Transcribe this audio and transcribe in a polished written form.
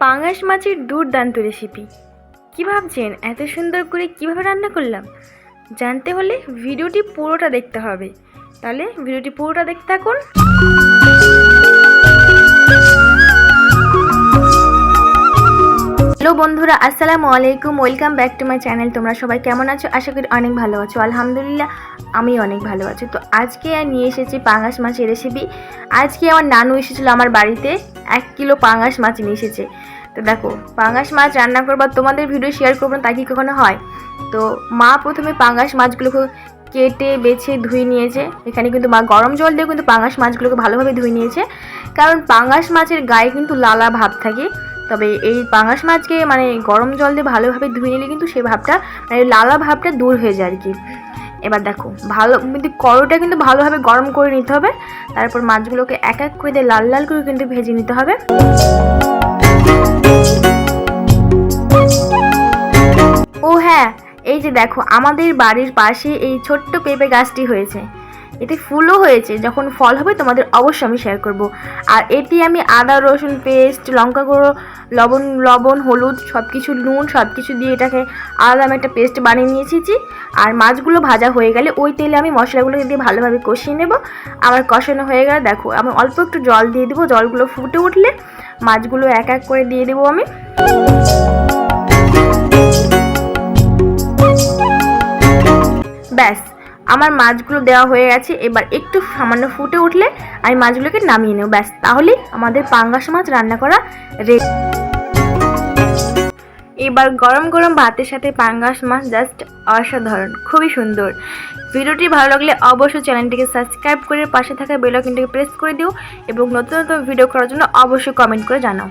পাঙাশ মাছের দুর্দান্ত রেসিপি। কি ভাবছেন এত সুন্দর করে কিভাবে রান্না করলাম? জানতে হলে ভিডিওটি পুরোটা দেখতে হবে। তাহলে ভিডিওটি পুরোটা দেখতে থাকুন। হ্যালো বন্ধুরা, আসসালামু আলাইকুম, welcome back to my channel. তোমরা সবাই কেমন আছো? আশা করি অনেক ভালো আছো। আলহামদুলিল্লাহ আমি অনেক ভালো আছি। তো আজকে নিয়ে এসেছি পাঙাশ মাছের রেসিপি। আজকে আমার নানু এসেছিলো আমার বাড়িতে, 1 কিলো পাঙাশ মাছ নিয়ে এসেছে। তো দেখো, পাঙাশ মাছ রান্না করবার তোমাদের ভিডিও শেয়ার করবো না তা কি কখনো হয়? তো মা প্রথমে পাঙাশ মাছগুলোকে কেটে বেছে ধুয়ে নিয়েছে। এখানে কিন্তু মা গরম জল দিয়ে কিন্তু পাঙাশ মাছগুলোকে ভালোভাবে ধুয়ে নিয়েছে, কারণ পাঙাশ মাছের গায়ে কিন্তু লালা ভাব থাকে। তবে এই পাঙাশ মাছকে গরম জল দিয়ে ভালোভাবে ধুয়ে নিলে কিন্তু সেই ভাবটা লালা ভাবটা দূর হয়ে যায় আর কি। এবার দেখো, ভালো কিন্তু কড়াইটা কিন্তু ভালোভাবে গরম করে নিতে হবে। তারপর মাছগুলোকে এক এক করে দিয়ে লাল লাল করে কিন্তু ভেজে নিতে হবে। ও হ্যাঁ, এই যে দেখো, আমাদের বাড়ির পাশে এই ছোট্ট পেঁপে গাছটি হয়েছে। এতে ফুলও হয়েছে। যখন ফল হবে তোমাদের অবশ্যই আমি শেয়ার করব। আর এটি আমি আদা রসুন পেস্ট, লঙ্কা গুঁড়ো, লবণ হলুদ সব কিছু, নুন সব কিছু দিয়ে এটাকে আলাদা আমি একটা পেস্ট বানিয়ে নিয়ে এসেছি। আর মাছগুলো ভাজা হয়ে গেলে ওই তেলে আমি মশলাগুলো দিয়ে ভালোভাবে কষিয়ে নেব। আমার কষানো হয়ে গেলে দেখো, আমি অল্প একটু জল দিয়ে দেবো। জলগুলো ফুটে উঠলে মাছগুলো এক এক করে দিয়ে দেবো আমি। ব্যাস, আমার মাছগুলো দেওয়া হয়ে গেছে। এবার একটু সামান্য ফুটে উঠলে আমি মাছগুলোকে নামিয়ে নেব। ব্যাস, তাহলেই আমাদের পাঙ্গাস মাছ রান্না করা রেডি। এবার গরম গরম ভাতের সাথে পাঙ্গাস মাছ জাস্ট অসাধারণ, খুবই সুন্দর। ভিডিওটি ভালো লাগলে অবশ্যই চ্যানেলটিকে সাবস্ক্রাইব করে পাশে থাকা বেল আইকনটিকে প্রেস করে দিও এবং নতুন নতুন ভিডিও করার জন্য অবশ্যই কমেন্ট করে জানাও।